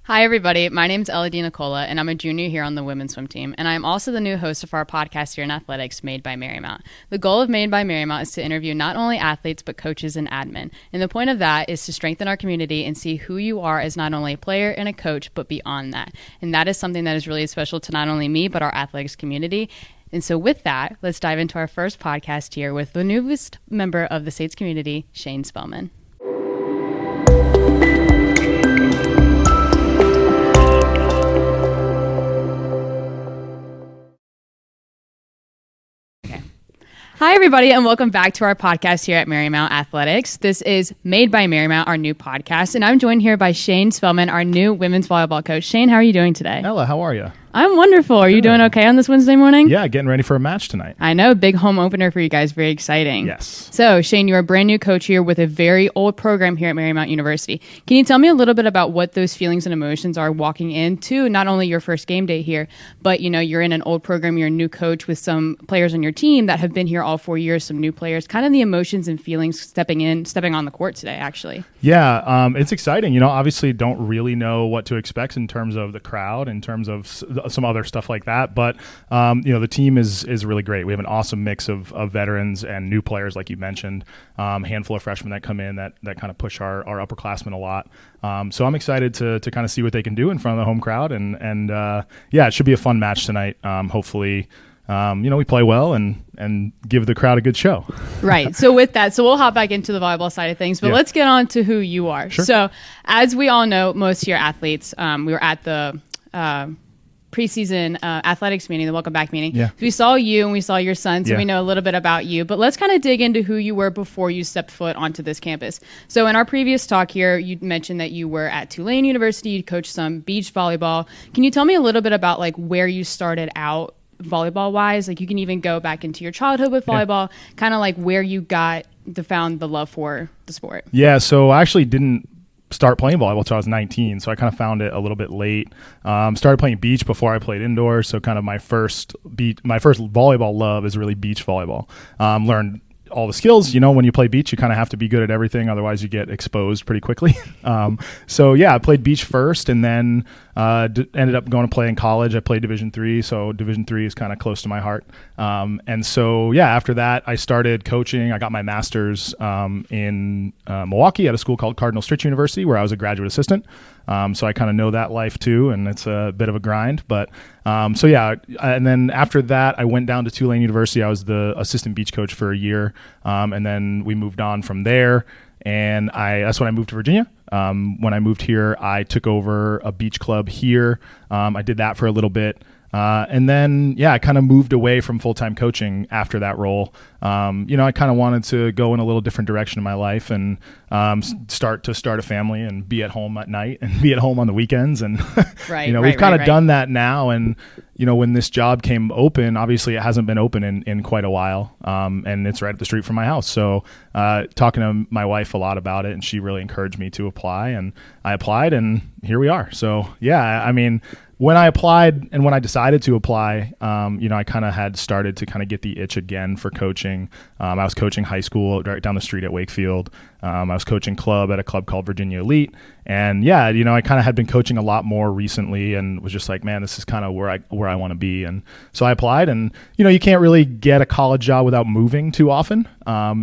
Hi, everybody. My name's Ella DeNicola, and I'm a junior here on the women's swim team. And I'm also the new host of our podcast here in athletics, Made by Marymount. The goal of Made by Marymount is to interview not only athletes, but coaches and admin. And the point of that is to strengthen our community and see who you are as not only a player and a coach, but beyond that. And that is something that is really special to not only me, but our athletics community. And so with that, let's dive into our first podcast here with the newest member of the States community, Shane Spellman. Hi, everybody, and welcome back to our podcast here at Marymount Athletics. This is Made by Marymount, our new podcast, and I'm joined here by Shane Spellman, our new women's volleyball coach. Shane, how are you doing today? Ella, how are you? I'm wonderful. Are you doing okay on this Wednesday morning? Yeah, getting ready for a match tonight. I know, big home opener for you guys. Very exciting. Yes. So, Shane, you're a brand new coach here with a very old program here at Marymount University. Can you tell me a little bit about what those feelings and emotions are walking into not only your first game day here, but, you know, you're in an old program, you're a new coach with some players on your team that have been here all 4 years, some new players, kind of the emotions and feelings stepping on the court today, actually. Yeah, it's exciting. You know, obviously don't really know what to expect in terms of the crowd, in terms of some other stuff like that. But, you know, the team is really great. We have an awesome mix of veterans and new players, like you mentioned, handful of freshmen that come in that kind of push our upperclassmen a lot. So I'm excited to kind of see what they can do in front of the home crowd. And yeah, it should be a fun match tonight. Hopefully, you know, we play well and give the crowd a good show. Right. So with that, we'll hop back into the volleyball side of things, but let's get on to who you are. Sure. So as we all know, most of your athletes, we were at the preseason athletics meeting, the welcome back meeting. Yeah. So we saw you and we saw your son, so we know a little bit about you, but let's kind of dig into who you were before you stepped foot onto this campus. So in our previous talk here, you mentioned that you were at Tulane University, you coached some beach volleyball. Can you tell me a little bit about like where you started out volleyball wise? Like you can even go back into your childhood with volleyball, kind of like where you found the love for the sport. Yeah, so I actually didn't start playing volleyball until I was 19, so I kind of found it a little bit late. Started playing beach before I played indoors, so kind of my first volleyball love is really beach volleyball. Learned all the skills. You know, when you play beach, you kind of have to be good at everything, otherwise you get exposed pretty quickly. So yeah, I played beach first, and then ended up going to play in college. I played Division III, so Division III is kind of close to my heart. And so yeah, after that, I started coaching. I got my master's in Milwaukee at a school called Cardinal Stritch University, where I was a graduate assistant. So I kind of know that life too, and it's a bit of a grind. But so yeah, and then after that, I went down to Tulane University. I was the assistant beach coach for a year, and then we moved on from there. And that's when I moved to Virginia. When I moved here, I took over a beach club here. I did that for a little bit. And then, yeah, I kind of moved away from full-time coaching after that role. You know, I kind of wanted to go in a little different direction in my life and start a family and be at home at night and be at home on the weekends. And, you know, we've kind of done that now. And, you know, when this job came open, obviously it hasn't been open in quite a while. And it's right up the street from my house. So talking to my wife a lot about it, and she really encouraged me to apply. And I applied, and here we are. So, yeah, I mean, when I applied and when I decided to apply, you know, I kind of had started to kind of get the itch again for coaching. I was coaching high school right down the street at Wakefield. I was coaching club at a club called Virginia Elite. And yeah, you know, I kind of had been coaching a lot more recently and was just like, man, this is kind of where I want to be. And so I applied, and, you know, you can't really get a college job without moving too often.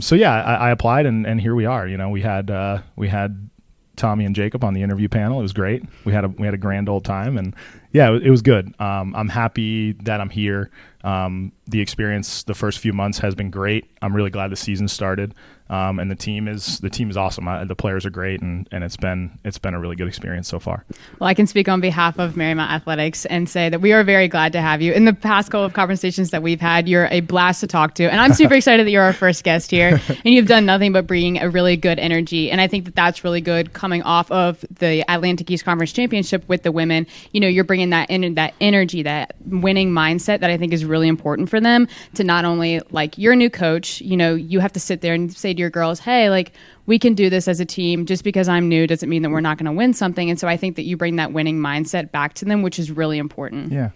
So yeah, I applied, and here we are. You know, we had Tommy and Jacob on the interview panel. It was great. We had a grand old time, and yeah, it was good. I'm happy that I'm here. The experience the first few months has been great. I'm really glad the season started. And the team is awesome. The players are great, and it's been a really good experience so far. Well, I can speak on behalf of Marymount Athletics and say that we are very glad to have you. In the past couple of conversations that we've had, you're a blast to talk to, and I'm super excited that you're our first guest here. And you've done nothing but bring a really good energy, and I think that that's really good coming off of the Atlantic East Conference Championship with the women. You know, you're bringing that energy, that winning mindset that I think is really important for them to not only, like, you're a new coach, you know, you have to sit there and say to your girls, hey, like, we can do this as a team. Just because I'm new doesn't mean that we're not going to win something. And so I think that you bring that winning mindset back to them, which is really important. Yeah.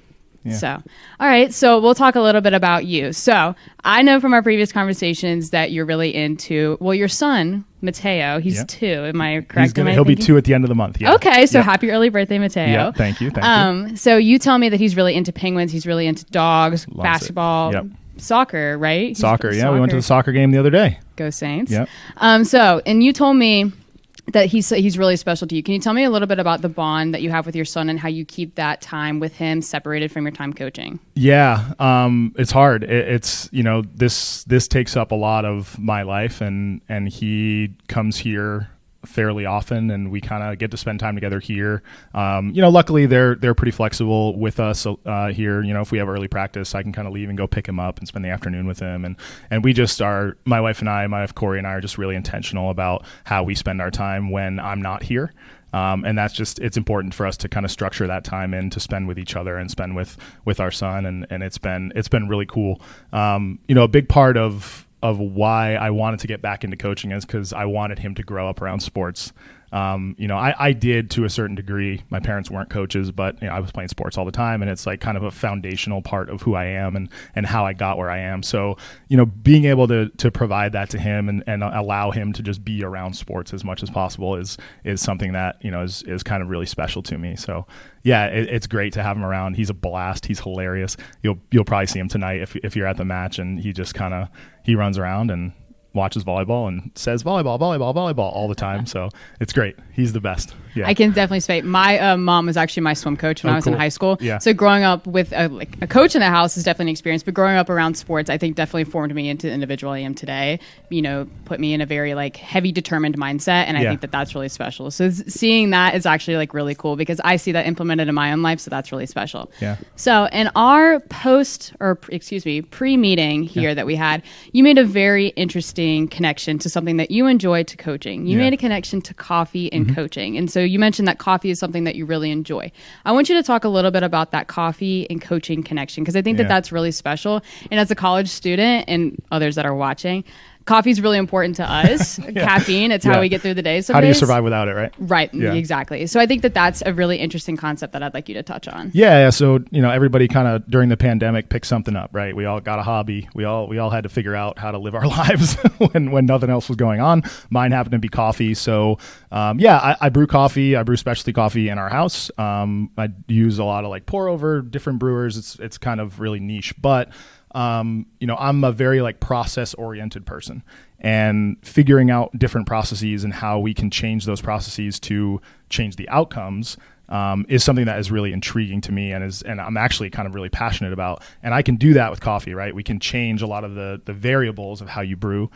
So, all right. So we'll talk a little bit about you. So I know from our previous conversations that you're really into, well, your son Mateo. He's Yeah. 2. Am I correct? He'll be 2 at the end of the month. Yeah. Okay, so Yeah. happy early birthday, Mateo. Yeah, thank you. Thank you. So you tell me that he's really into penguins. He's really into dogs, Loves it. basketball, Yep. soccer, right? He's Soccer. into Yeah, we went to the soccer game the other day. Go Saints. Yep. And you told me that he's really special to you. Can you tell me a little bit about the bond that you have with your son and how you keep that time with him separated from your time coaching? Yeah, it's hard. It's this takes up a lot of my life, and he comes here fairly often, and we kind of get to spend time together here. Luckily they're pretty flexible with us here. If we have early practice, I can kind of leave and go pick him up and spend the afternoon with him. And we just are, my wife Corey and I are just really intentional about how we spend our time when I'm not here. And that's just, it's important for us to kind of structure that time in to spend with each other and spend with our son. And it's been really cool. A big part of why I wanted to get back into coaching is because I wanted him to grow up around sports. I did to a certain degree. My parents weren't coaches, but I was playing sports all the time, and it's like kind of a foundational part of who I am and how I got where I am. So, being able to provide that to him and allow him to just be around sports as much as possible is something that, is kind of really special to me. So yeah, it's great to have him around. He's a blast. He's hilarious. You'll probably see him tonight if you're at the match, and he just he runs around and watches volleyball and says volleyball all the time. So it's great. He's the best. Yeah. I can definitely say my mom was actually my swim coach when I was in high school. Yeah. So growing up with a coach in the house is definitely an experience, but growing up around sports, I think definitely formed me into the individual I am today, put me in a very heavy determined mindset. And I think that's really special. So seeing that is actually really cool because I see that implemented in my own life. So that's really special. Yeah. So in our pre-meeting here that we had, you made a very interesting connection to something that you enjoy to coaching. You made a connection to coffee and coaching. And so you mentioned that coffee is something that you really enjoy. I want you to talk a little bit about that coffee and coaching connection because I think that that's really special. And as a college student and others that are watching, coffee is really important to us. Caffeine, it's how we get through the day. How do you survive without it, right? Right, Yeah. Exactly. So I think that that's a really interesting concept that I'd like you to touch on. Yeah. So, everybody kind of during the pandemic picked something up, right? We all got a hobby. We all had to figure out how to live our lives when nothing else was going on. Mine happened to be coffee. So, I brew coffee. I brew specialty coffee in our house. I use a lot of pour over different brewers. It's kind of really niche, but I'm a very process oriented person, and figuring out different processes and how we can change those processes to change the outcomes is something that is really intriguing to me and I'm actually kind of really passionate about. And I can do that with coffee, right? We can change a lot of the variables of how you brew,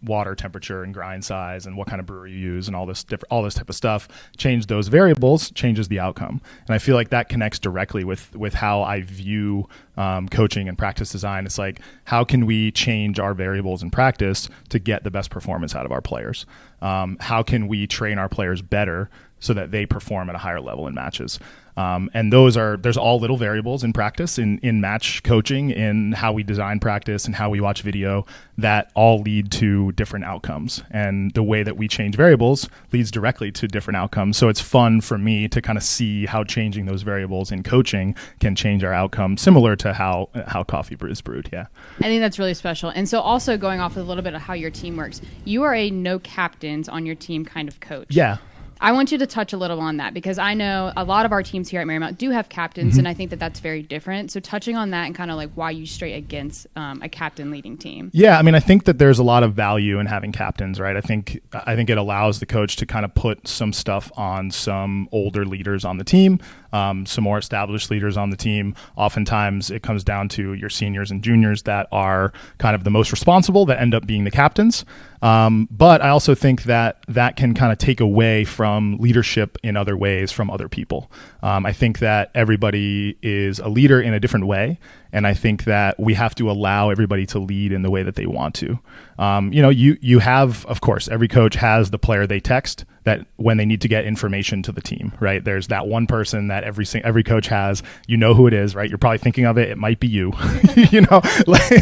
water temperature and grind size and what kind of brewer you use and all this type of stuff. Change those variables, changes the outcome. And I feel like that connects directly with how I view coaching and practice design. It's how can we change our variables in practice to get the best performance out of our players? How can we train our players better so that they perform at a higher level in matches? And there's all little variables in practice, in match coaching, in how we design practice and how we watch video that all lead to different outcomes. And the way that we change variables leads directly to different outcomes. So it's fun for me to kind of see how changing those variables in coaching can change our outcome, similar to how coffee is brewed. Yeah. I think that's really special. And so also going off a little bit of how your team works, you are a no captains on your team kind of coach. Yeah. I want you to touch a little on that because I know a lot of our teams here at Marymount do have captains, and I think that that's very different. So touching on that and kind of why you straight against a captain leading team. Yeah, I mean, I think that there's a lot of value in having captains, right? I think it allows the coach to kind of put some stuff on some older leaders on the team, some more established leaders on the team. Oftentimes it comes down to your seniors and juniors that are kind of the most responsible that end up being the captains. But I also think that can kind of take away from leadership in other ways from other people. I think that everybody is a leader in a different way. And I think that we have to allow everybody to lead in the way that they want to. You have, of course, every coach has the player they text that when they need to get information to the team, right? There's that one person that every coach has, who it is, right? You're probably thinking of it. It might be you,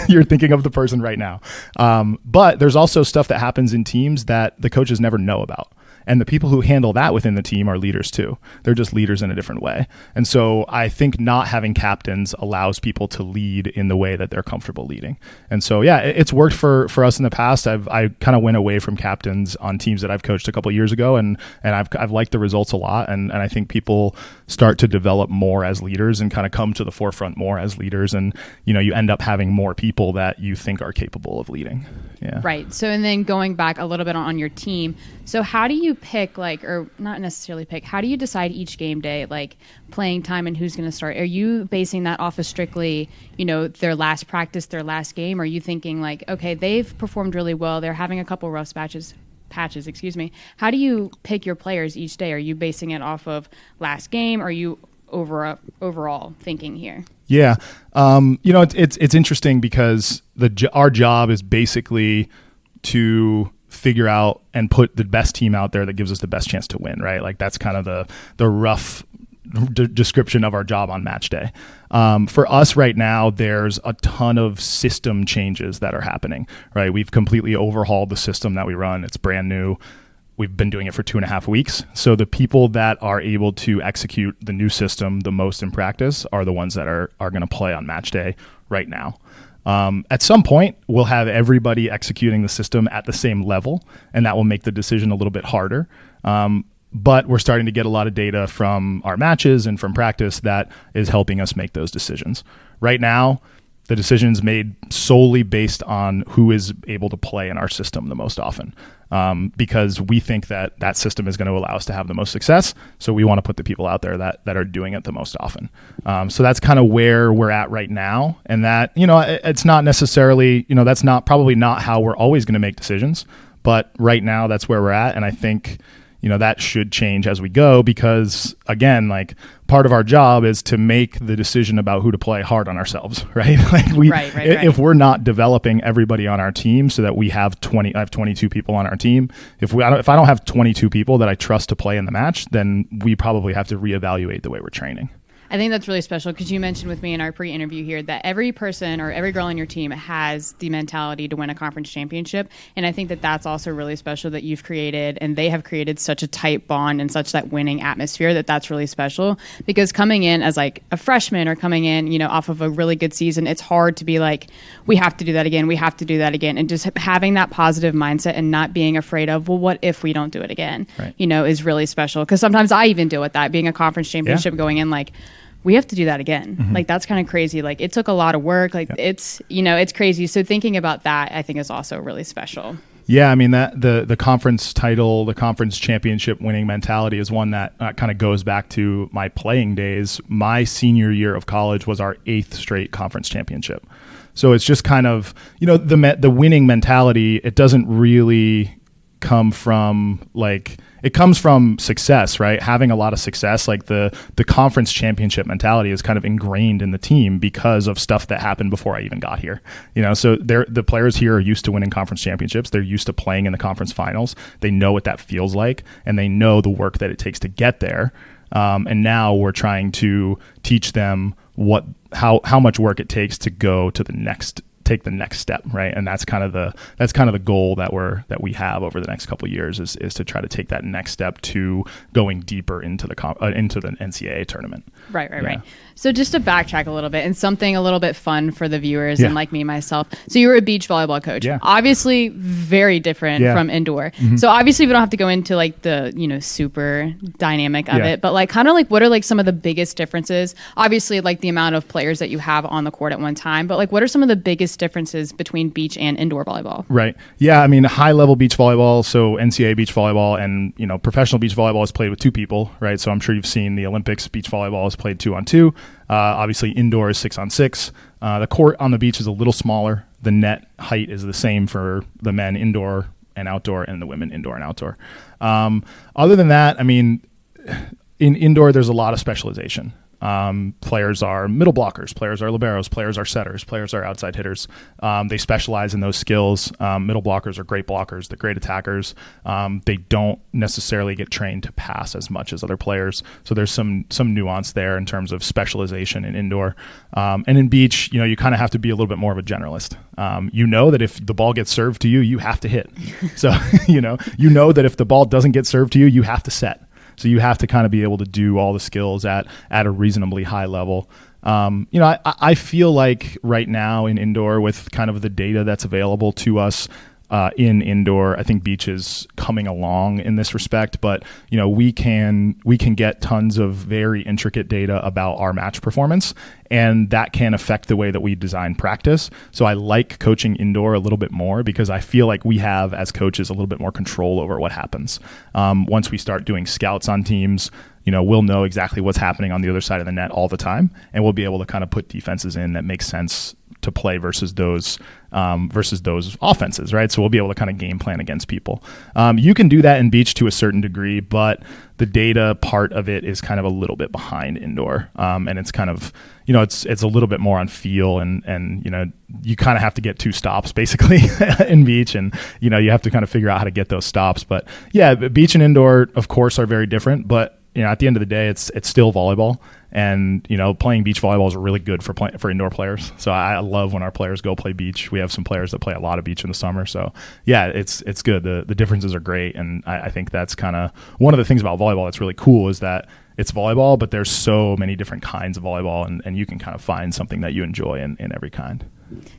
you're thinking of the person right now. But there's also stuff that happens in teams that the coaches never know about. And the people who handle that within the team are leaders too. They're just leaders in a different way. And so I think not having captains allows people to lead in the way that they're comfortable leading. And so, yeah, it's worked for us in the past. I kind of went away from captains on teams that I've coached a couple of years ago, and I've liked the results a lot. And I think people start to develop more as leaders and kind of come to the forefront more as leaders. And, you end up having more people that you think are capable of leading. Yeah. Right. So, and then going back a little bit on your team. So how do you pick, or not necessarily pick, how do you decide each game day, playing time and who's going to start? Are you basing that off of strictly, their last practice, their last game? Or are you thinking okay, they've performed really well, they're having a couple rough patches, How do you pick your players each day? Are you basing it off of last game? Or are you overall thinking here? Yeah. It's interesting because our job is basically to figure out and put the best team out there that gives us the best chance to win, right? That's kind of the rough description of our job on match day. For us right now, there's a ton of system changes that are happening, right? We've completely overhauled the system that we run. It's brand new. We've been doing it for 2.5 weeks. So the people that are able to execute the new system the most in practice are the ones that are going to play on match day right now. At some point, we'll have everybody executing the system at the same level, and that will make the decision a little bit harder. But we're starting to get a lot of data from our matches and from practice that is helping us make those decisions. Right now, the decision's made solely based on who is able to play in our system the most often, because we think that system is going to allow us to have the most success. So we want to put the people out there that are doing it the most often. So that's kind of where we're at right now. And that, it's not necessarily, that's probably not how we're always going to make decisions. But right now, that's where we're at. And I think, that should change as we go, because again, part of our job is to make the decision about who to play hard on ourselves, right? Right. If we're not developing everybody on our team so that we have I have 22 people on our team. If I don't have 22 people that I trust to play in the match, then we probably have to reevaluate the way we're training. I think that's really special because you mentioned with me in our pre-interview here that every person or every girl on your team has the mentality to win a conference championship. And I think that that's also really special that you've created, and they have created such a tight bond and such that winning atmosphere that's really special. Because coming in as a freshman or coming in, off of a really good season, it's hard to be we have to do that again. We have to do that again. And just having that positive mindset and not being afraid of, well, what if we don't do it again, right, is really special. Because sometimes I even deal with that, being a conference championship, going in we have to do that again. Mm-hmm. That's kind of crazy. It took a lot of work. It's, it's crazy. So thinking about that, I think is also really special. Yeah. I mean, that the conference title, the conference championship winning mentality is one that kind of goes back to my playing days. My senior year of college was our 8th straight conference championship. So it's just kind of, the winning mentality, it doesn't really come from it comes from success, right? Having a lot of success, the conference championship mentality is kind of ingrained in the team because of stuff that happened before I even got here. So the players here are used to winning conference championships. They're used to playing in the conference finals. They know what that feels like, and they know the work that it takes to get there. And now we're trying to teach them how much work it takes to go to take the next step, right? And that's kind of the goal that we have over the next couple of years is to try to take that next step to going deeper into the NCAA tournament. Right. So just to backtrack a little bit and something a little bit fun for the viewers and me myself. So you were a beach volleyball coach. Yeah. Obviously very different from indoor. Mm-hmm. So obviously we don't have to go into the super dynamic of it, but what are some of the biggest differences? Obviously the amount of players that you have on the court at one time, but what are some of the biggest differences between beach and indoor volleyball? Right. Yeah. I mean, high level beach volleyball, so NCAA beach volleyball and, professional beach volleyball is played with 2 people, right? So I'm sure you've seen the Olympics beach volleyball is played 2-on-2. Obviously indoor is 6-on-6. The court on the beach is a little smaller. The net height is the same for the men indoor and outdoor and the women indoor and outdoor. Other than that, I mean, in indoor, there's a lot of specialization. Players are middle blockers, players are liberos, players are setters, players are outside hitters. They specialize in those skills. Middle blockers are great blockers, they're great attackers. They don't necessarily get trained to pass as much as other players. So there's some nuance there in terms of specialization in indoor. And in beach, you kind of have to be a little bit more of a generalist. That if the ball gets served to you, you have to hit. So, that if the ball doesn't get served to you, you have to set. So you have to kind of be able to do all the skills at a reasonably high level. I feel like right now in indoor, with kind of the data that's available to us in indoor, I think beach is coming along in this respect. But we can get tons of very intricate data about our match performance, and that can affect the way that we design practice. So I like coaching indoor a little bit more because I feel like we have, as coaches, a little bit more control over what happens. Once we start doing scouts on teams, we'll know exactly what's happening on the other side of the net all the time, and we'll be able to kind of put defenses in that make sense to play versus those offenses, right? So we'll be able to kind of game plan against people. You can do that in beach to a certain degree, but the data part of it is kind of a little bit behind indoor, and it's kind of it's a little bit more on feel, and you kind of have to get 2 stops basically in beach, and you have to kind of figure out how to get those stops. But yeah, beach and indoor, of course, are very different, but at the end of the day, it's still volleyball, and playing beach volleyball is really good for indoor players. So I love when our players go play beach. We have some players that play a lot of beach in the summer. So yeah, it's good. The differences are great, and I think that's kind of one of the things about volleyball that's really cool is that it's volleyball, but there's so many different kinds of volleyball, and you can kind of find something that you enjoy in every kind.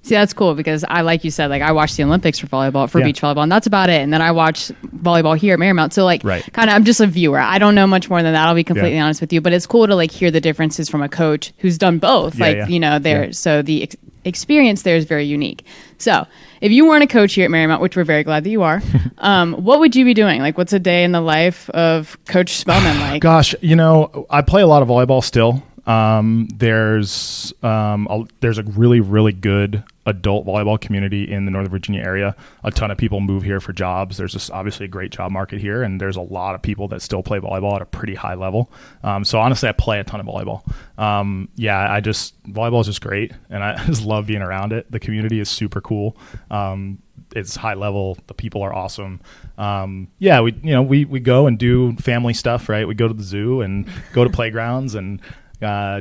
See, that's cool because like you said, I watched the Olympics for volleyball, beach volleyball, and that's about it. And then I watch volleyball here at Marymount. So kind of, I'm just a viewer. I don't know much more than that. I'll be completely honest with you, but it's cool to hear the differences from a coach who's done both. So the experience there is very unique. So if you weren't a coach here at Marymount, which we're very glad that you are, what would you be doing? What's a day in the life of Coach Spellman like? Gosh, I play a lot of volleyball still. There's a really, really good adult volleyball community in the Northern Virginia area. A ton of people move here for jobs. There's obviously a great job market here, and there's a lot of people that still play volleyball at a pretty high level. So honestly, I play a ton of volleyball. Volleyball is just great, and I just love being around it. The community is super cool. It's high level. The people are awesome. We go and do family stuff, right? We go to the zoo and go to playgrounds and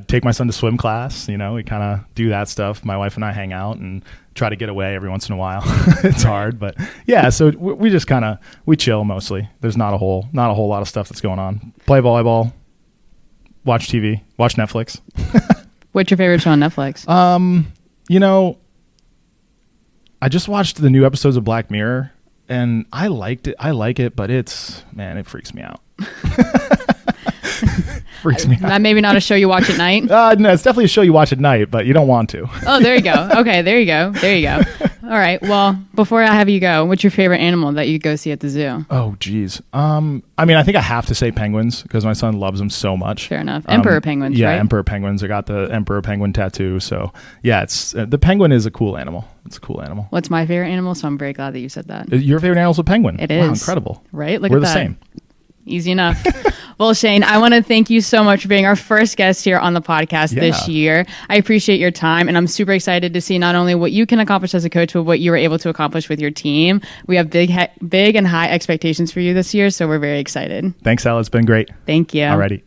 take my son to swim class. We kind of do that stuff. My wife and I hang out and try to get away every once in a while. It's hard, but yeah. So we just we chill mostly. There's not a whole lot of stuff that's going on. Play volleyball, watch TV, watch Netflix. What's your favorite show on Netflix? I just watched the new episodes of Black Mirror, and I liked it. I like it, but it freaks me out. Freaks me out. That maybe not a show you watch at night? No, it's definitely a show you watch at night, but you don't want to. Oh, there you go. Okay, there you go. All right. Well, before I have you go, what's your favorite animal that you go see at the zoo? Oh, geez. I think I have to say penguins because my son loves them so much. Fair enough. Emperor penguins, yeah, right? Emperor penguins. I got the Emperor penguin tattoo. So, yeah, it's the penguin is a cool animal. It's a cool animal. What's my favorite animal? So I'm very glad that you said that. Your favorite animal is a penguin? It is. Wow, incredible. Right? We're the same. Easy enough. Well, Shane, I want to thank you so much for being our first guest here on the podcast this year. I appreciate your time, and I'm super excited to see not only what you can accomplish as a coach, but what you were able to accomplish with your team. We have big and high expectations for you this year, so we're very excited. Thanks, Ella. It's been great. Thank you. Alrighty.